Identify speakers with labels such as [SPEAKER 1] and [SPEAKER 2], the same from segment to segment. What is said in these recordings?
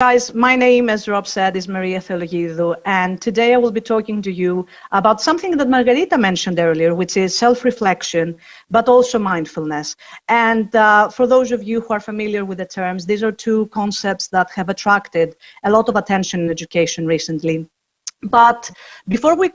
[SPEAKER 1] Guys, my name, as Rob said, is Maria Theologidou, and today I will be talking to you about something that Margarita mentioned earlier, which is self-reflection, but also mindfulness. And for those of you who are familiar with the terms, these are two concepts that have attracted a lot of attention in education recently. But before we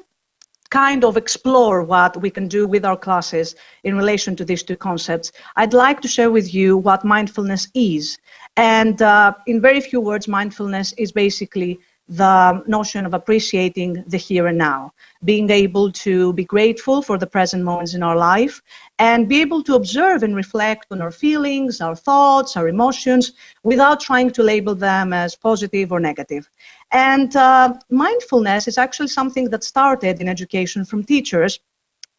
[SPEAKER 1] kind of explore what we can do with our classes in relation to these two concepts, I'd like to share with you what mindfulness is. And in very few words, mindfulness is basically the notion of appreciating the here and now, being able to be grateful for the present moments in our life, and be able to observe and reflect on our feelings, our thoughts, our emotions, without trying to label them as positive or negative. And mindfulness is actually something that started in education from teachers,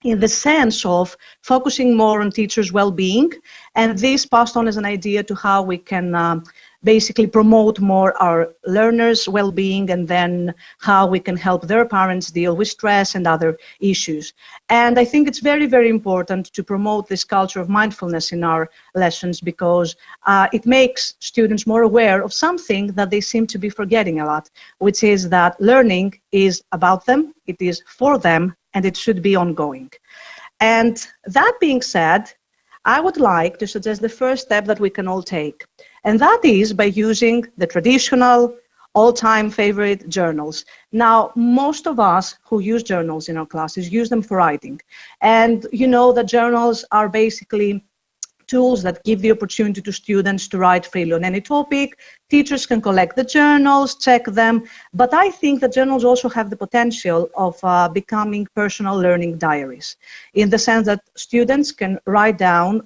[SPEAKER 1] in the sense of focusing more on teachers' well-being, and this passed on as an idea to how we can basically promote more our learners' well-being, and then how we can help their parents deal with stress and other issues. And I think it's very, very important to promote this culture of mindfulness in our lessons, because it makes students more aware of something that they seem to be forgetting a lot, which is that learning is about them, it is for them, and it should be ongoing. And that being said, I would like to suggest the first step that we can all take, and that is by using the traditional, all-time favorite journals. Now, most of us who use journals in our classes use them for writing. And you know that journals are basically tools that give the opportunity to students to write freely on any topic. Teachers can collect the journals, check them, but I think that journals also have the potential of becoming personal learning diaries, in the sense that students can write down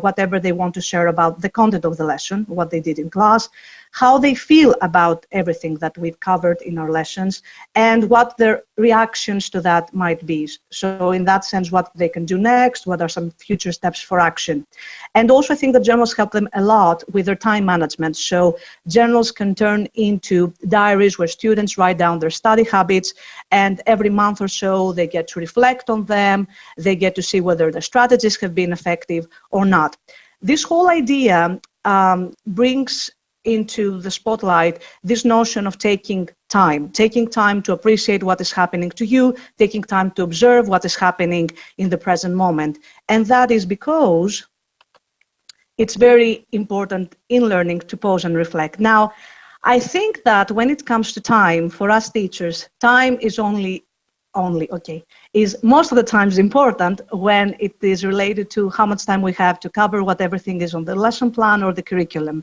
[SPEAKER 1] whatever they want to share about the content of the lesson, what they did in class, how they feel about everything that we've covered in our lessons, and what their reactions to that might be. So in that sense, what they can do next, what are some future steps for action. And also I think that journals help them a lot with their time management. So journals can turn into diaries where students write down their study habits, and every month or so they get to reflect on them, they get to see whether the strategies have been effective or not. This whole idea brings into the spotlight this notion of taking time to appreciate what is happening to you, taking time to observe what is happening in the present moment. And that is because it's very important in learning to pause and reflect. Now, I think that when it comes to time, for us teachers, time is is most of the times important when it is related to how much time we have to cover what everything is on the lesson plan or the curriculum.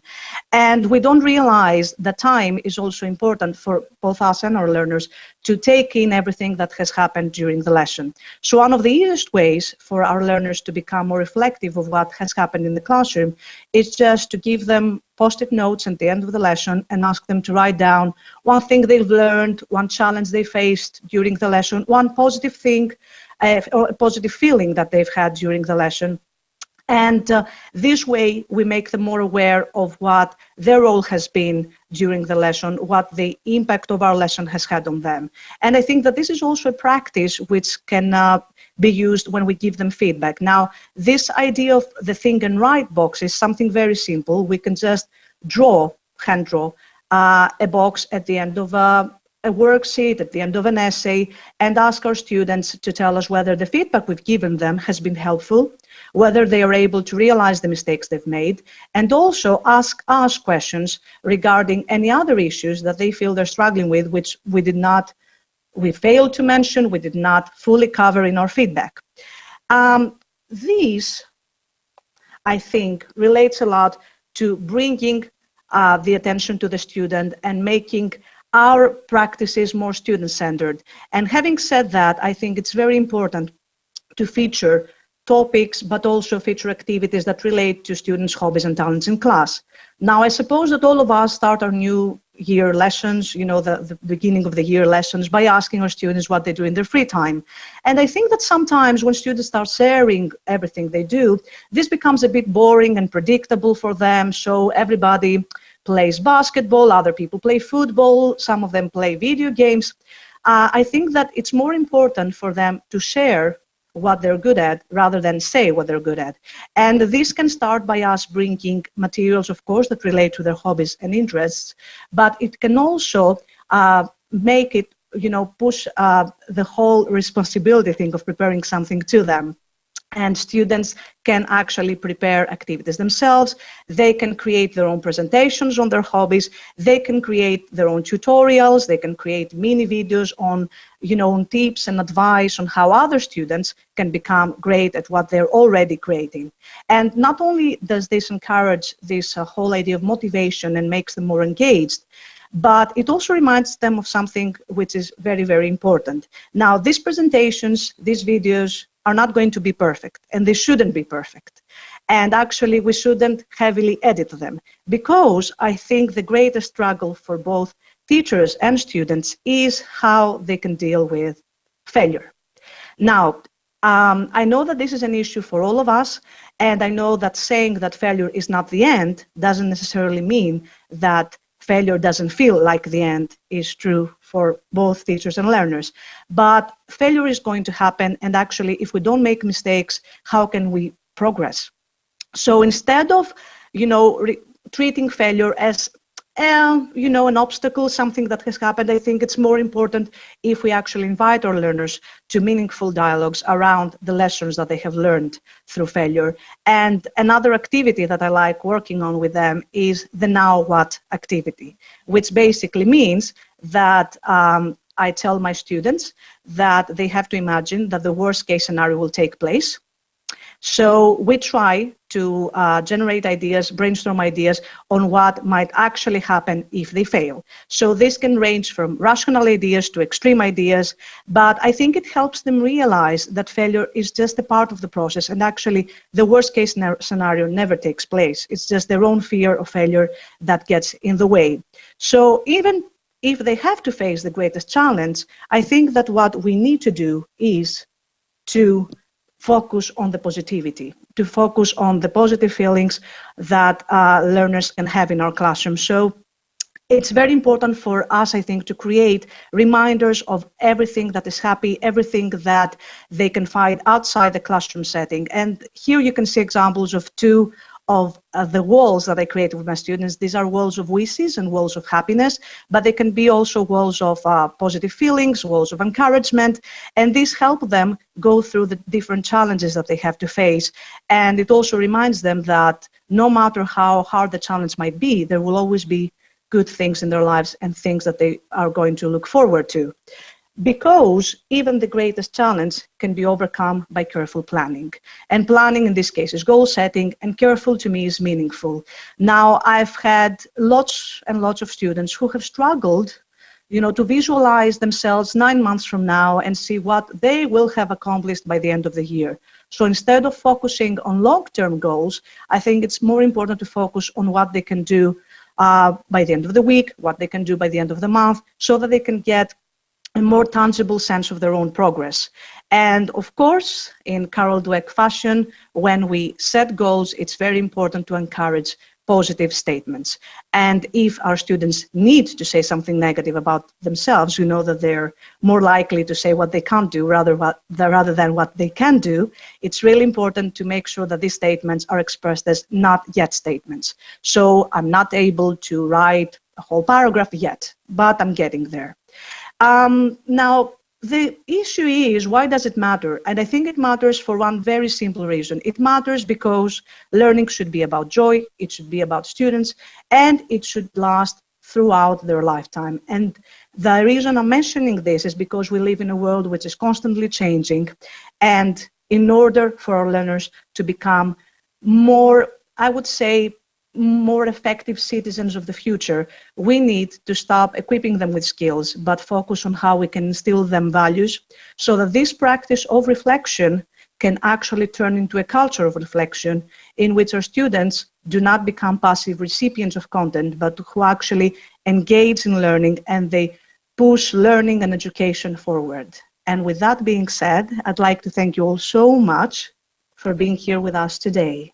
[SPEAKER 1] And we don't realize that time is also important for both us and our learners to take in everything that has happened during the lesson. So one of the easiest ways for our learners to become more reflective of what has happened in the classroom is just to give them post-it notes at the end of the lesson and ask them to write down one thing they've learned, one challenge they faced during the lesson, one positive thing or a positive feeling that they've had during the lesson. And this way we make them more aware of what their role has been during the lesson, what the impact of our lesson has had on them. And I think that this is also a practice which can be used when we give them feedback. Now, this idea of the think and write box is something very simple. We can just hand draw a box at the end of a worksheet, at the end of an essay, and ask our students to tell us whether the feedback we've given them has been helpful, whether they are able to realize the mistakes they've made, and also ask us questions regarding any other issues that they feel they're struggling with, which we failed to mention, we did not fully cover in our feedback. This, I think, relates a lot to bringing the attention to the student and making our practices more student-centered. And having said that, I think it's very important to feature topics, but also feature activities that relate to students' hobbies and talents in class. Now, I suppose that all of us start our new year lessons, the beginning of the year lessons, by asking our students what they do in their free time. And I think that sometimes when students start sharing everything they do, this becomes a bit boring and predictable for them. So everybody plays basketball, other people play football, some of them play video games. I think that it's more important for them to share what they're good at rather than say what they're good at. And this can start by us bringing materials, of course, that relate to their hobbies and interests, but it can also make it, push the whole responsibility thing of preparing something to them. And students can actually prepare activities themselves. They can create their own presentations on their hobbies. They can create their own tutorials. They can create mini videos on, on tips and advice on how other students can become great at what they're already creating. And not only does this encourage this whole idea of motivation and makes them more engaged, but it also reminds them of something which is very, very important. Now, these presentations, these videos are not going to be perfect, and they shouldn't be perfect. And actually, we shouldn't heavily edit them, because I think the greatest struggle for both teachers and students is how they can deal with failure. Now, I know that this is an issue for all of us, and I know that saying that failure is not the end doesn't necessarily mean that failure doesn't feel like the end is true for both teachers and learners. But failure is going to happen, and actually, if we don't make mistakes, how can we progress? So instead of, treating failure as, an obstacle, something that has happened, I think it's more important if we actually invite our learners to meaningful dialogues around the lessons that they have learned through failure. And another activity that I like working on with them is the now what activity, which basically means that I tell my students that they have to imagine that the worst case scenario will take place. So we try to generate ideas, brainstorm ideas on what might actually happen if they fail. So this can range from rational ideas to extreme ideas, but I think it helps them realize that failure is just a part of the process, and actually the worst case scenario never takes place. It's just their own fear of failure that gets in the way. So even if they have to face the greatest challenge, I think that what we need to do is to focus on the positivity, to focus on the positive feelings that learners can have in our classroom. So it's very important for us, I think, to create reminders of everything that is happy, everything that they can find outside the classroom setting. And here you can see examples of two of the walls that I created with my students. These are walls of wishes and walls of happiness, but they can be also walls of positive feelings, walls of encouragement, and these help them go through the different challenges that they have to face. And it also reminds them that no matter how hard the challenge might be, there will always be good things in their lives and things that they are going to look forward to. Because even the greatest challenge can be overcome by careful planning. And planning in this case is goal setting, and careful to me is meaningful. Now, I've had lots and lots of students who have struggled, to visualize themselves 9 months from now and see what they will have accomplished by the end of the year. So instead of focusing on long-term goals, I think it's more important to focus on what they can do by the end of the week, what they can do by the end of the month, so that they can get a more tangible sense of their own progress. And of course, in Carol Dweck fashion, when we set goals, it's very important to encourage positive statements. And if our students need to say something negative about themselves, we know that they're more likely to say what they can't do rather than what they can do. It's really important to make sure that these statements are expressed as not yet statements. So I'm not able to write a whole paragraph yet, but I'm getting there. Now, the issue is, why does it matter? And I think it matters for one very simple reason. It matters because learning should be about joy, it should be about students, and it should last throughout their lifetime. And the reason I'm mentioning this is because we live in a world which is constantly changing. And in order for our learners to become more, I would say, more effective citizens of the future, we need to stop equipping them with skills, but focus on how we can instill them values, so that this practice of reflection can actually turn into a culture of reflection in which our students do not become passive recipients of content, but who actually engage in learning and they push learning and education forward. And with that being said, I'd like to thank you all so much for being here with us today.